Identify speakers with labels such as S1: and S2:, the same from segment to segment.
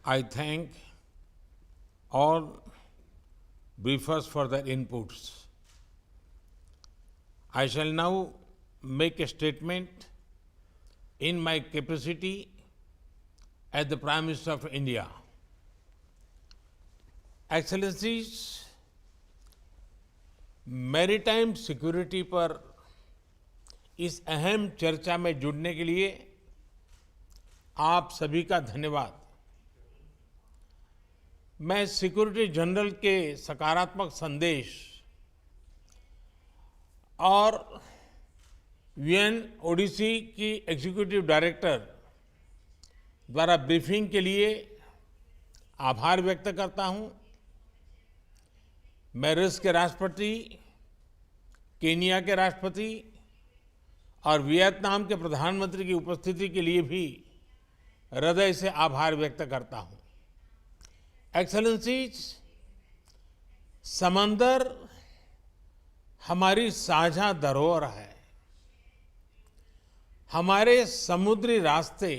S1: I thank all briefers for their inputs. I shall now make a statement in my capacity as the Prime Minister of India. Excellencies, maritime security पर इस अहम चर्चा में जुड़ने के लिए आप सभी का धन्यवाद। मैं सिक्योरिटी जनरल के सकारात्मक संदेश और यूएनओडीसी की एग्जीक्यूटिव डायरेक्टर द्वारा ब्रीफिंग के लिए आभार व्यक्त करता हूं। मैं रूस के राष्ट्रपति, केनिया के राष्ट्रपति और वियतनाम के प्रधानमंत्री की उपस्थिति के लिए भी हृदय से आभार व्यक्त करता हूं। एक्सेलेंसीज, समंदर हमारी साझा धरोहर है। हमारे समुद्री रास्ते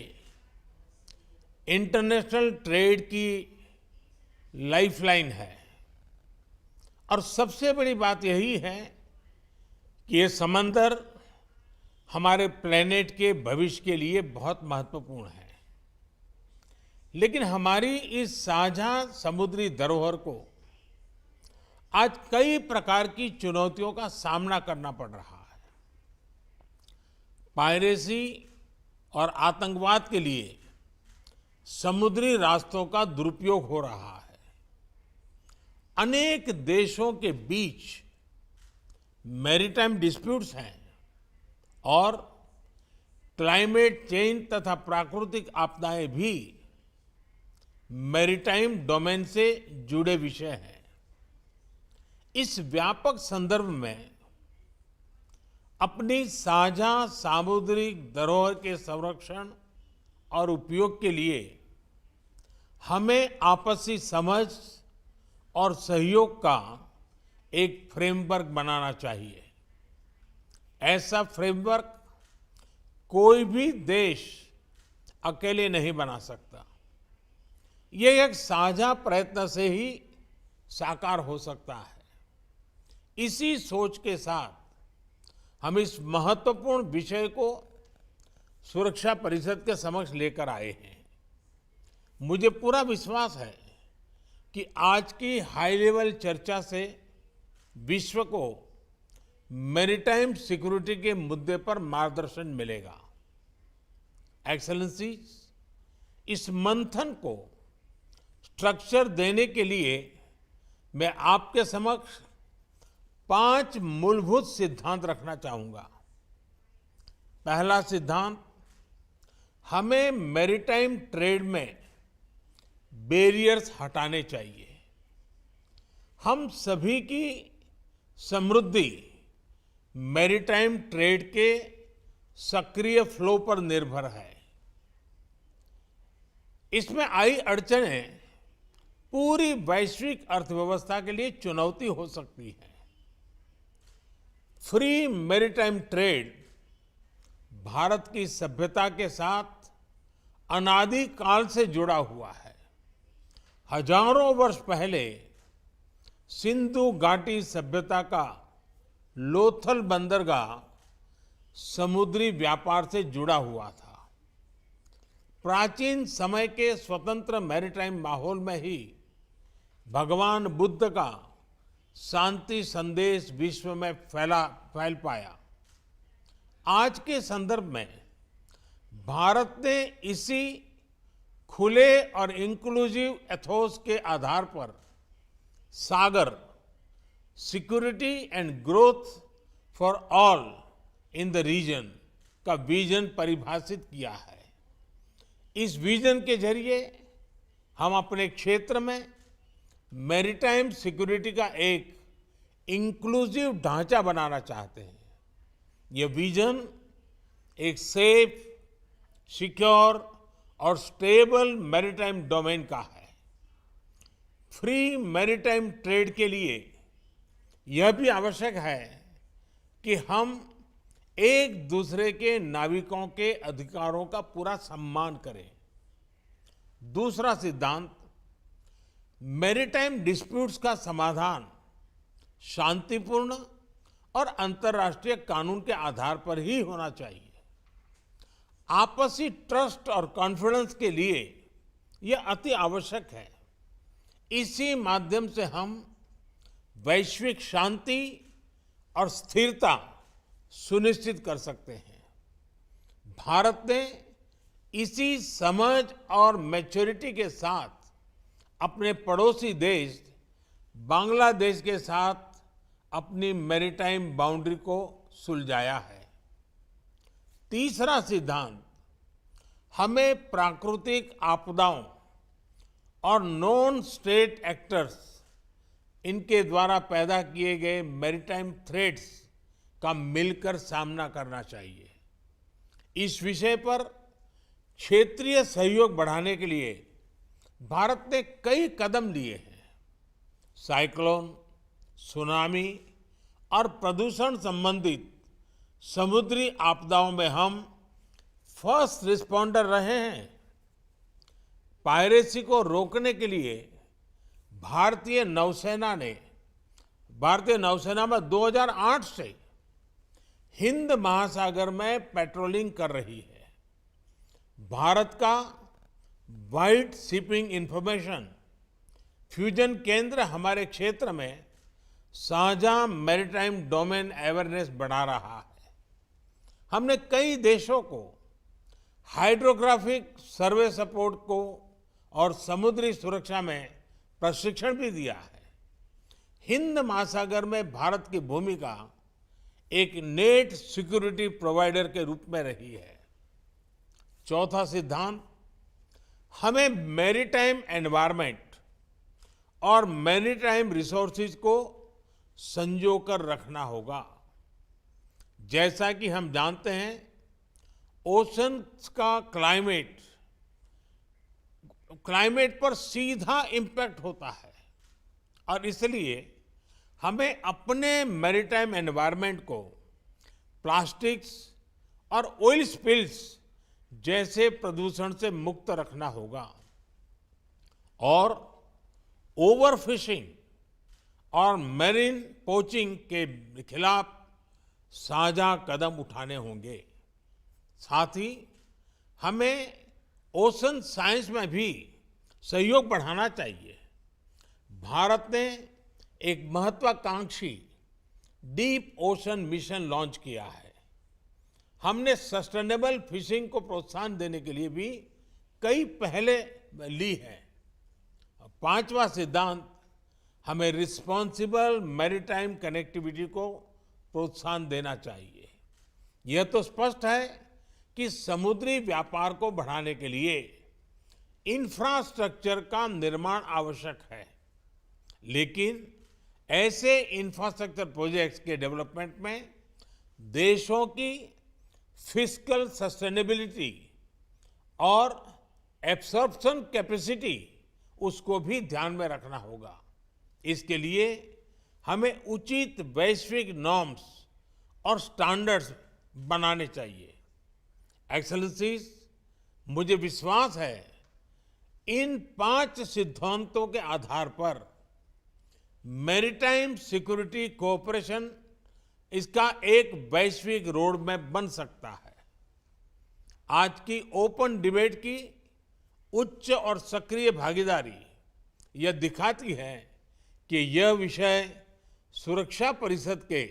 S1: इंटरनेशनल ट्रेड की लाइफलाइन है और सबसे बड़ी बात यही है कि ये समंदर हमारे प्लेनेट के भविष्य के लिए बहुत महत्वपूर्ण है। लेकिन हमारी इस साझा समुद्री धरोहर को आज कई प्रकार की चुनौतियों का सामना करना पड़ रहा है। पायरेसी और आतंकवाद के लिए समुद्री रास्तों का दुरुपयोग हो रहा है। अनेक देशों के बीच मैरीटाइम डिस्प्यूट्स हैं और क्लाइमेट चेंज तथा प्राकृतिक आपदाएं भी मैरीटाइम डोमेन से जुड़े विषय हैं। इस व्यापक संदर्भ में अपनी साझा सामुद्रिक धरोहर के संरक्षण और उपयोग के लिए हमें आपसी समझ और सहयोग का एक फ्रेमवर्क बनाना चाहिए। ऐसा फ्रेमवर्क कोई भी देश अकेले नहीं बना सकता। ये एक साझा प्रयत्न से ही साकार हो सकता है। इसी सोच के साथ हम इस महत्वपूर्ण विषय को सुरक्षा परिषद के समक्ष लेकर आए हैं। मुझे पूरा विश्वास है कि आज की हाई लेवल चर्चा से विश्व को मैरीटाइम सिक्योरिटी के मुद्दे पर मार्गदर्शन मिलेगा। एक्सेलेंसी, इस मंथन को स्ट्रक्चर देने के लिए मैं आपके समक्ष 5 मूलभूत सिद्धांत रखना चाहूंगा। पहला सिद्धांत, हमें मैरीटाइम ट्रेड में बैरियर्स हटाने चाहिए। हम सभी की समृद्धि मैरीटाइम ट्रेड के सक्रिय फ्लो पर निर्भर है। इसमें आई अड़चनें पूरी वैश्विक अर्थव्यवस्था के लिए चुनौती हो सकती है। फ्री मैरीटाइम ट्रेड भारत की सभ्यता के साथ अनादिकाल से जुड़ा हुआ है। हजारों वर्ष पहले सिंधु घाटी सभ्यता का लोथल बंदरगाह समुद्री व्यापार से जुड़ा हुआ था। प्राचीन समय के स्वतंत्र मैरीटाइम माहौल में ही भगवान बुद्ध का शांति संदेश विश्व में फैल पाया। आज के संदर्भ में भारत ने इसी खुले और इंक्लूसिव एथोस के आधार पर SAGAR, security and growth for all in the region का विजन परिभाषित किया है। इस विजन के जरिए हम अपने क्षेत्र में मैरीटाइम सिक्योरिटी का एक इंक्लूसिव ढांचा बनाना चाहते हैं। यह विजन एक सेफ, सिक्योर और स्टेबल मैरीटाइम डोमेन का है। फ्री मैरीटाइम ट्रेड के लिए यह भी आवश्यक है कि हम एक दूसरे के नाविकों के अधिकारों का पूरा सम्मान करें। दूसरा सिद्धांत, मैरीटाइम डिस्प्यूट्स का समाधान शांतिपूर्ण और अंतर्राष्ट्रीय कानून के आधार पर ही होना चाहिए। आपसी ट्रस्ट और कॉन्फिडेंस के लिए यह अति आवश्यक है। इसी माध्यम से हम वैश्विक शांति और स्थिरता सुनिश्चित कर सकते हैं। भारत ने इसी समझ और मैच्योरिटी के साथ अपने पड़ोसी देश बांग्लादेश के साथ अपनी मैरीटाइम बाउंड्री को सुलझाया है। तीसरा सिद्धांत, हमें प्राकृतिक आपदाओं और नॉन स्टेट एक्टर्स इनके द्वारा पैदा किए गए मैरीटाइम थ्रेट्स का मिलकर सामना करना चाहिए। इस विषय पर क्षेत्रीय सहयोग बढ़ाने के लिए भारत ने कई कदम लिए हैं। साइक्लोन, सुनामी और प्रदूषण संबंधित समुद्री आपदाओं में हम फर्स्ट रिस्पॉन्डर रहे हैं। पायरेसी को रोकने के लिए भारतीय नौसेना में 2008 से हिंद महासागर में पेट्रोलिंग कर रही है। भारत का वाइड शिपिंग इंफॉर्मेशन फ्यूजन केंद्र हमारे क्षेत्र में साझा मैरीटाइम डोमेन अवेयरनेस बढ़ा रहा है। हमने कई देशों को हाइड्रोग्राफिक सर्वे सपोर्ट को और समुद्री सुरक्षा में प्रशिक्षण भी दिया है। हिंद महासागर में भारत की भूमिका एक नेट सिक्योरिटी प्रोवाइडर के रूप में रही है। चौथा सिद्धांत, हमें मैरीटाइम एनवायरनमेंट और मैरीटाइम रिसोर्सेज को संजोकर रखना होगा। जैसा कि हम जानते हैं, ओशन का क्लाइमेट पर सीधा इम्पैक्ट होता है और इसलिए हमें अपने मैरीटाइम एनवायरनमेंट को प्लास्टिक्स और ऑयल स्पिल्स जैसे प्रदूषण से मुक्त रखना होगा और ओवरफिशिंग और मैरीन पोचिंग के खिलाफ साझा कदम उठाने होंगे। साथ ही हमें ओशन साइंस में भी सहयोग बढ़ाना चाहिए। भारत ने एक महत्वाकांक्षी डीप ओशन मिशन लॉन्च किया है। हमने सस्टेनेबल फिशिंग को प्रोत्साहन देने के लिए भी कई पहले ली है। पांचवा सिद्धांत, हमें रिस्पॉन्सिबल मैरीटाइम कनेक्टिविटी को प्रोत्साहन देना चाहिए। यह तो स्पष्ट है कि समुद्री व्यापार को बढ़ाने के लिए इंफ्रास्ट्रक्चर का निर्माण आवश्यक है, लेकिन ऐसे इंफ्रास्ट्रक्चर प्रोजेक्ट्स के डेवलपमेंट में देशों की फिस्कल सस्टेनेबिलिटी और एब्सॉर्प्शन कैपेसिटी उसको भी ध्यान में रखना होगा। इसके लिए हमें उचित वैश्विक नॉर्म्स और स्टैंडर्ड्स बनाने चाहिए। एक्सेलेंसीज, मुझे विश्वास है इन 5 सिद्धांतों के आधार पर मैरीटाइम सिक्योरिटी कोऑपरेशन इसका एक वैश्विक रोड मैप बन सकता है। आज की ओपन डिबेट की उच्च और सक्रिय भागीदारी यह दिखाती है कि यह विषय सुरक्षा परिषद के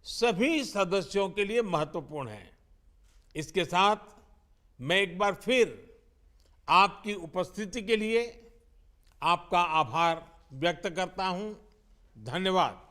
S1: सभी सदस्यों के लिए महत्वपूर्ण है। इसके साथ मैं एक बार फिर आपकी उपस्थिति के लिए आपका आभार व्यक्त करता हूं। धन्यवाद।